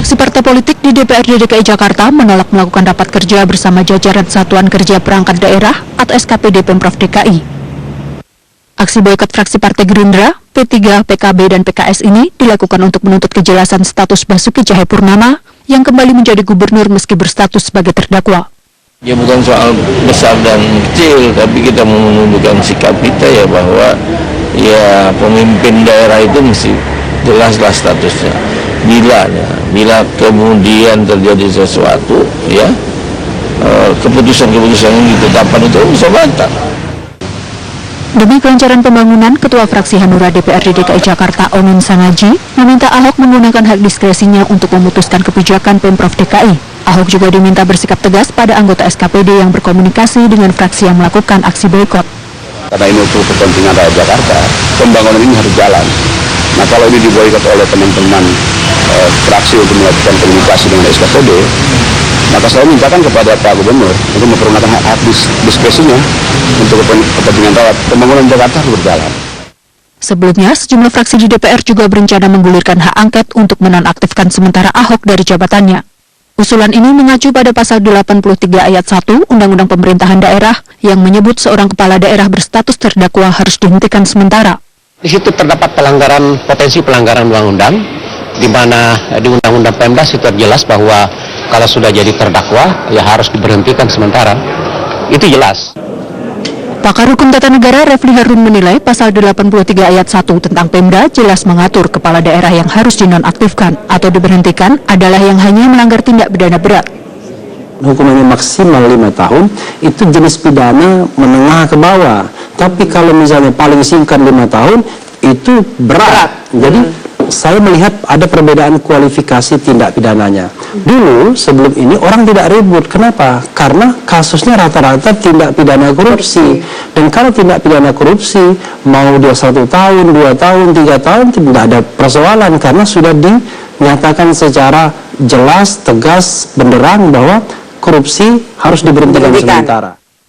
Fraksi partai politik di DPRD DKI Jakarta menolak melakukan rapat kerja bersama jajaran Satuan Kerja Perangkat Daerah atau SKPD Pemprov DKI. Aksi boikot fraksi Partai Gerindra, P3, PKB, dan PKS ini dilakukan untuk menuntut kejelasan status Basuki Cahayapurnama yang kembali menjadi gubernur meski berstatus sebagai terdakwa. Ya bukan soal besar dan kecil, tapi kita mau menunjukkan sikap kita ya bahwa ya pemimpin daerah itu mesti jelaslah statusnya. Bila kemudian terjadi sesuatu, ya keputusan-keputusan yang ditetapkan itu bisa bantah. Demi kelancaran pembangunan, Ketua Fraksi Hanura DPRD DKI Jakarta Omin Sangaji meminta Ahok menggunakan hak diskresinya untuk memutuskan kebijakan Pemprov DKI. Ahok juga diminta bersikap tegas pada anggota SKPD yang berkomunikasi dengan fraksi yang melakukan aksi boikot. Karena ini untuk kepentingan rakyat Jakarta, pembangunan ini harus jalan. Nah kalau ini diboikot oleh teman-teman fraksi untuk melakukan komunikasi dengan SKPD, maka saya mintakan kepada Pak Gubernur untuk mempergunakan hak diskresinya untuk kepentingan rakyat. Pembangunan Jakarta harus berjalan. Sebelumnya, sejumlah fraksi di DPR juga berencana menggulirkan hak angket untuk menonaktifkan sementara Ahok dari jabatannya. Usulan ini mengacu pada pasal 83 ayat 1 Undang-Undang Pemerintahan Daerah yang menyebut seorang kepala daerah berstatus terdakwa harus dihentikan sementara. Di situ terdapat potensi pelanggaran undang-undang, di mana di Undang-Undang Pemda itu jelas bahwa kalau sudah jadi terdakwa, ya harus diberhentikan sementara. Itu jelas. Pakar Hukum Tata Negara Refli Harun menilai pasal 83 ayat 1 tentang Pemda jelas mengatur kepala daerah yang harus dinonaktifkan atau diberhentikan adalah yang hanya melanggar tindak pidana berat. Hukumannya maksimal 5 tahun, itu jenis pidana menengah ke bawah. Tapi kalau misalnya paling singkat 5 tahun, itu berat. Jadi saya melihat ada perbedaan kualifikasi tindak pidananya. Dulu sebelum ini orang tidak ribut. Kenapa? Karena kasusnya rata-rata tindak pidana korupsi. Dan kalau tindak pidana korupsi mau dia 1 tahun, 2 tahun, 3 tahun tidak ada persoalan karena sudah dinyatakan secara jelas, tegas, benderang bahwa korupsi harus diberhentikan sementara.